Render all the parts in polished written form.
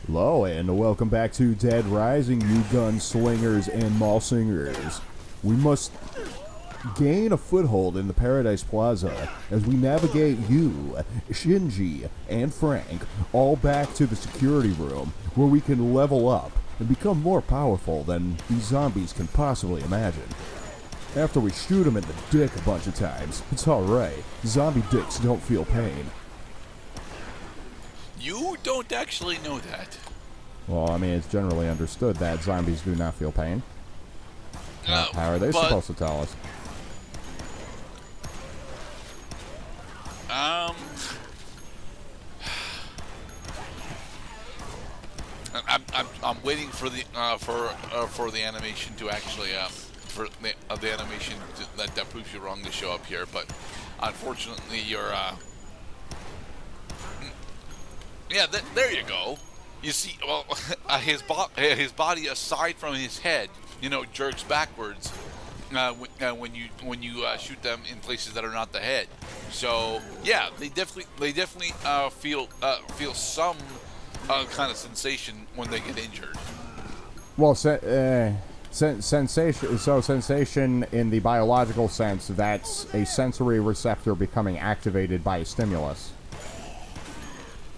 Hello and welcome back to Dead Rising, you gunslingers and maulsingers. We must gain a foothold in the Paradise Plaza as we navigate you, Shinji, and Frank all back to the security room where we can level up and become more powerful than these zombies can possibly imagine. After we shoot them in the dick a bunch of times, it's alright. Zombie dicks don't feel pain. You don't actually know that. Well, I mean, it's generally understood that zombies do not feel pain. How are they supposed to tell us? I'm waiting for the animation to actually for the animation that proves you wrong to show up here, but unfortunately you're yeah, there you go. You see, well, his body aside from his head, jerks backwards when you shoot them in places that are not the head. So yeah, they definitely feel some kind of sensation when they get injured. Well, sensation. So sensation in the biological sense, that's a sensory receptor becoming activated by a stimulus.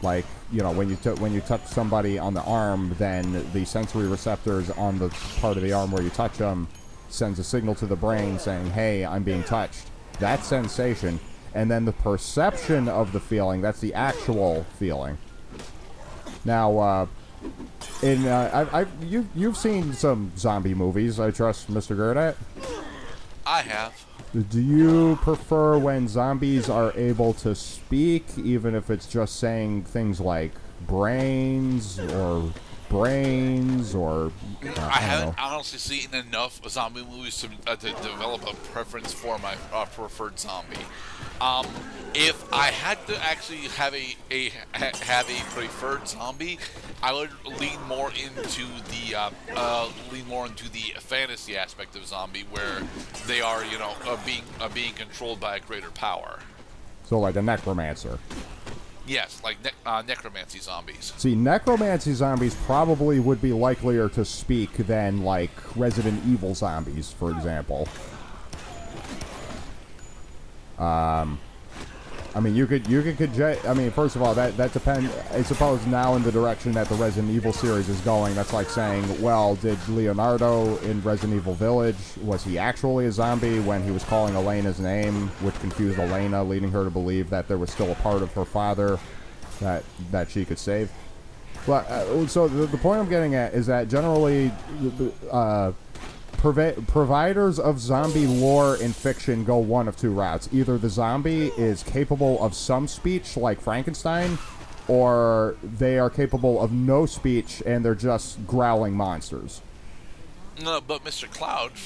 Like, when you touch somebody on the arm, then the sensory receptors on the part of the arm where you touch them sends a signal to the brain saying, hey, I'm being touched. That's sensation. And then the perception of the feeling, that's the actual feeling. Now, you've seen some zombie movies, I trust, Mr. Gerdat? I have. Do you prefer when zombies are able to speak, even if it's just saying things like brains, or I haven't honestly seen enough zombie movies to develop a preference for my preferred zombie. If I had to actually have a preferred zombie, I would lean more into the fantasy aspect of zombie, where they are being controlled by a greater power. So like a necromancer. Yes, like necromancy zombies. See, necromancy zombies probably would be likelier to speak than, like, Resident Evil zombies, for example. I mean, you could I mean, first of all, that depends. I suppose now in the direction that the Resident Evil series is going, that's like saying, well, did Leonardo in Resident Evil Village, was he actually a zombie when he was calling Elena's name, which confused Elena, leading her to believe that there was still a part of her father that she could save? Well, so the point I'm getting at is that generally, providers of zombie lore in fiction go one of two routes. Either the zombie is capable of some speech, like Frankenstein, or they are capable of no speech and they're just growling monsters. No, but Mr. Cloud,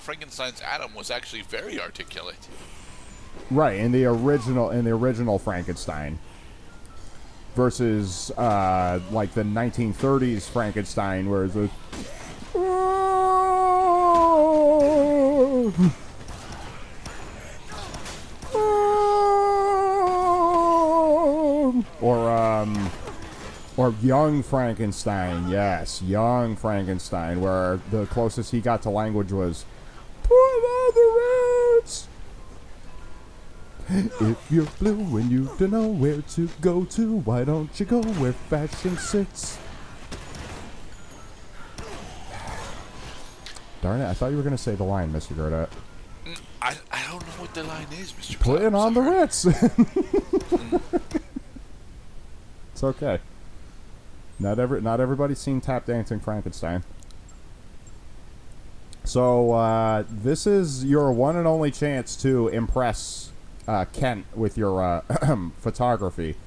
Frankenstein's Adam was actually very articulate. Right, in the original Frankenstein. Versus, like the 1930s Frankenstein, where it's a... Or young Frankenstein, yes, young Frankenstein, where the closest he got to language was, "Put on the Reds!" If you're blue and you don't know where to go to, why don't you go where fashion sits? Darn it, I thought you were going to say the line, Mr. Gerda. I don't know what the line is, Mr. Put it on the Ritz. It's okay. Not everybody's seen Tap Dancing Frankenstein. So, this is your one and only chance to impress Kent with your photography.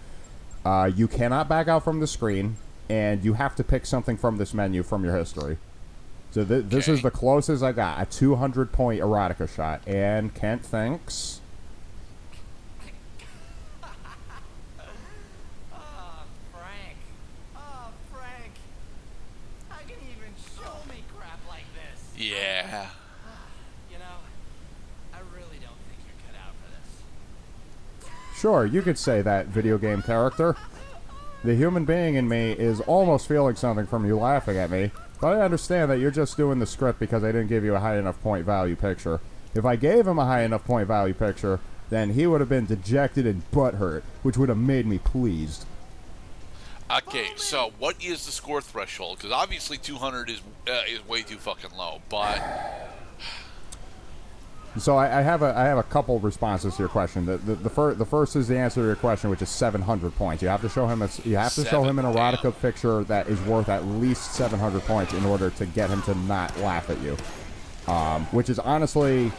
You cannot back out from the screen, and you have to pick something from this menu from your history. So this is the closest I got, a 200-point erotica shot. And Kent thinks... How can you even show me crap like this? Yeah. I really don't think you're cut out for this. Sure, you could say that, video game character. The human being in me is almost feeling something from you laughing at me, but I understand that you're just doing the script because I didn't give you a high enough point value picture. If I gave him a high enough point value picture, then he would have been dejected and butthurt, which would have made me pleased. Okay, so what is the score threshold? Because obviously 200 is way too fucking low. But so I have a couple responses to your question. The first is the answer to your question, which is 700 points. You have to show him an erotica picture that is worth at least 700 points in order to get him to not laugh at you. Which is honestly,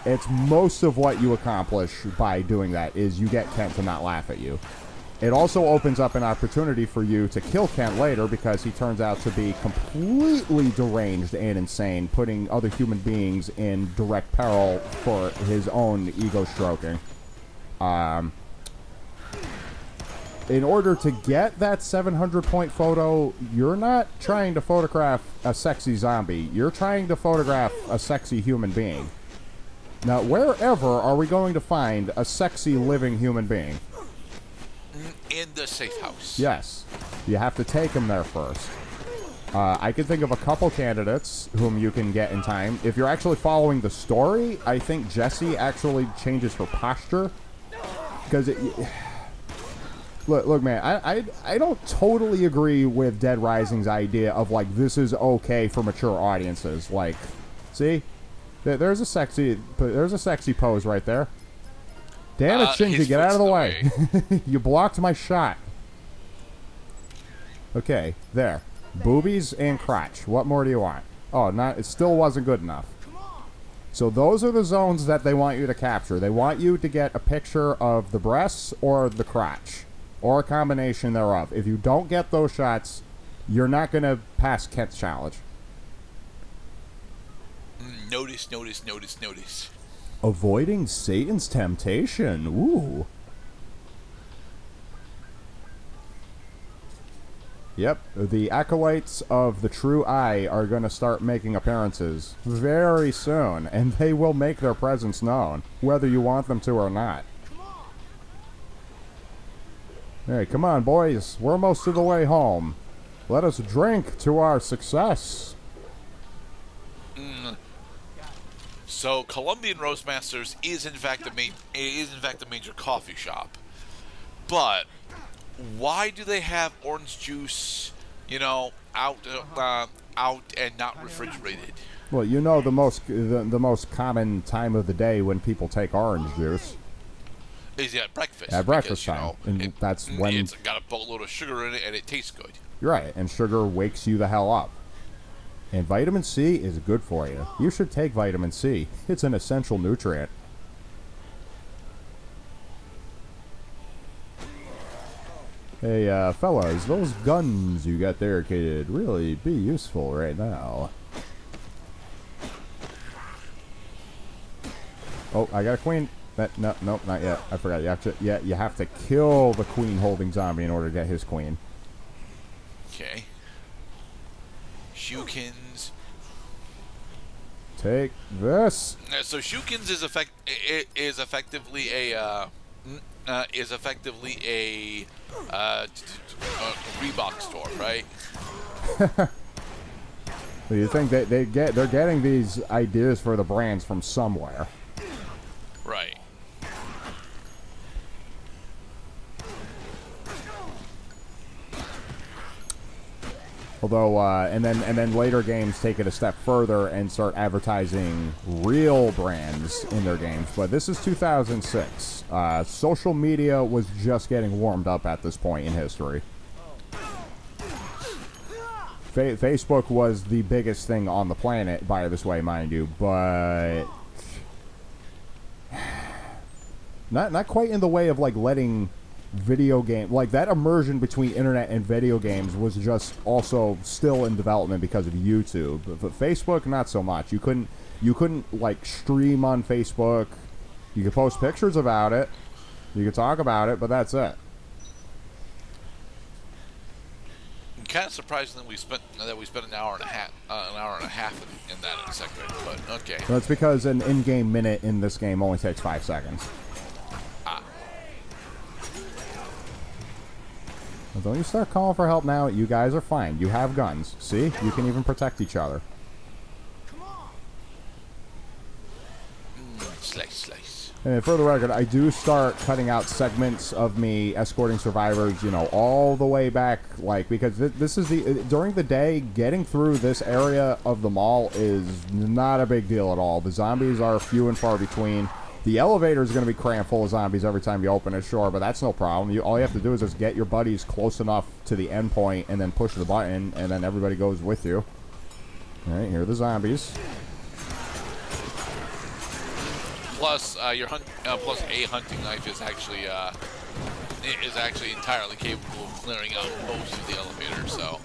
it's most of what you accomplish by doing that is you get Kent to not laugh at you. It also opens up an opportunity for you to kill Kent later because he turns out to be completely deranged and insane, putting other human beings in direct peril for his own ego stroking. In order to get that 700-point photo, you're not trying to photograph a sexy zombie. You're trying to photograph a sexy human being. Now, wherever are we going to find a sexy living human being? in the safe house. Yes. You have to take him there first. I can think of a couple candidates whom you can get in time. If you're actually following the story, I think Jessie actually changes her posture. Because Look, man, I don't totally agree with Dead Rising's idea of, like, this is okay for mature audiences. Like, see? There's a sexy pose right there. Damn it, Shinji, get out of the way. You blocked my shot. Okay, there. Boobies and crotch. What more do you want? Oh, it still wasn't good enough. So those are the zones that they want you to capture. They want you to get a picture of the breasts or the crotch, or a combination thereof. If you don't get those shots, you're not going to pass Kent's challenge. Notice. Avoiding Satan's temptation. Ooh. Yep, the acolytes of the True Eye are going to start making appearances very soon, and they will make their presence known, whether you want them to or not. Hey, come on, boys. We're most of the way home. Let us drink to our success. So, Colombian Roastmasters is in fact a major coffee shop, but why do they have orange juice, out and not refrigerated? Well, you know the most common time of the day when people take orange juice is at breakfast. At breakfast time, and that's when it's got a boatload of sugar in it and it tastes good. You're right, and sugar wakes you the hell up. And vitamin C is good for you. You should take vitamin C. It's an essential nutrient. Hey, fellas, those guns you got there could really be useful right now. Oh, I got a queen. No, not yet. I forgot. You have to kill the queen holding zombie in order to get his queen. Okay. Shukins. Take this. So Shukins is effectively a Reebok store, right? So you think they're getting these ideas for the brands from somewhere? Right. Although, and then later games take it a step further and start advertising real brands in their games. But this is 2006. Social media was just getting warmed up at this point in history. Facebook was the biggest thing on the planet by this way, mind you, but not quite in the way of, like, letting video game, like, that immersion between internet and video games was just also still in development because of YouTube. But Facebook, not so much. You couldn't like stream on Facebook. You could post pictures about it, you could talk about it, but that's it. I'm kind of surprised that we spent an hour and a half in that segment, but okay. That's because an in-game minute in this game only takes 5 seconds. Don't you start calling for help now. You guys are fine. You have guns. See? You can even protect each other. Slice, slice. And for the record, I do start cutting out segments of me escorting survivors, you know, all the way back, like, because this is during the day, getting through this area of the mall is not a big deal at all. The zombies are few and far between. The elevator is going to be crammed full of zombies every time you open it, sure, but that's no problem. All you have to do is just get your buddies close enough to the end point and then push the button, and then everybody goes with you. All right, here are the zombies. Plus, plus a hunting knife is actually entirely capable of clearing out most of the elevator. So.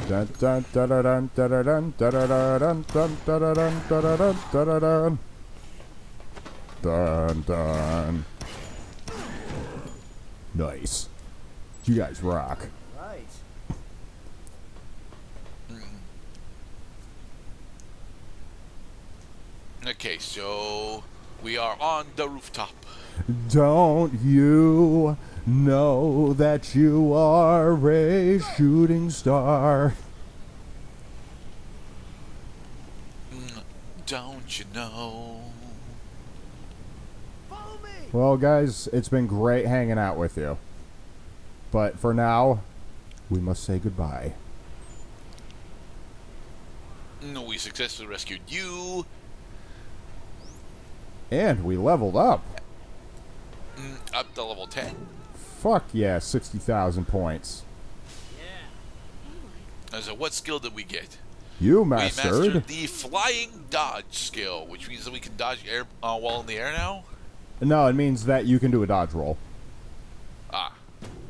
Dun dun dun dun dun dun dun dun dun dun dun dun dun. Dun dun. Nice. You guys rock. Right. Okay, so we are on the rooftop. Don't you know that you are a shooting star? Don't you know? Follow me. Well, guys, it's been great hanging out with you. But for now, we must say goodbye. We successfully rescued you. And we leveled up. Up to level 10. Fuck yeah, 60,000 points. So what skill did we get? You We mastered. mastered the flying dodge skill, which means that we can dodge air while in the air now. No, it means that you can do a dodge roll. Ah.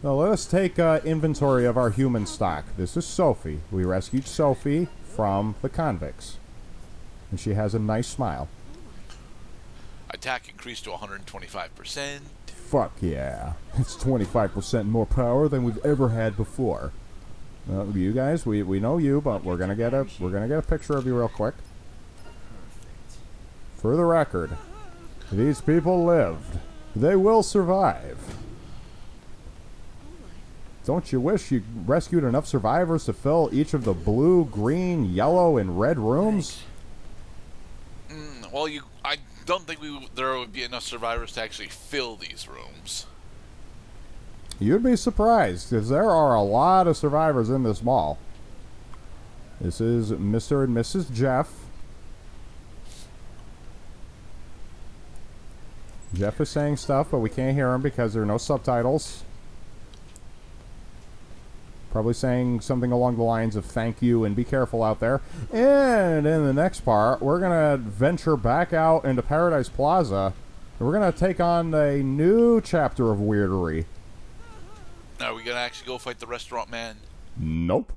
Now let us take inventory of our human stock. This is Sophie. We rescued Sophie from the convicts. And she has a nice smile. Attack increased to 125%. Fuck yeah. It's 25% more power than we've ever had before. You guys, we know you, but we're gonna get a picture of you real quick. For the record, these people lived. They will survive. Don't you wish you rescued enough survivors to fill each of the blue, green, yellow, and red rooms? Well, I don't think there would be enough survivors to actually fill these rooms. You'd be surprised, because there are a lot of survivors in this mall. This is Mr. and Mrs. Jeff. Jeff is saying stuff, but we can't hear him because there are no subtitles. Probably saying something along the lines of thank you and be careful out there. And in the next part, we're going to venture back out into Paradise Plaza. And we're going to take on a new chapter of weirdery. Are we going to actually go fight the restaurant man? Nope.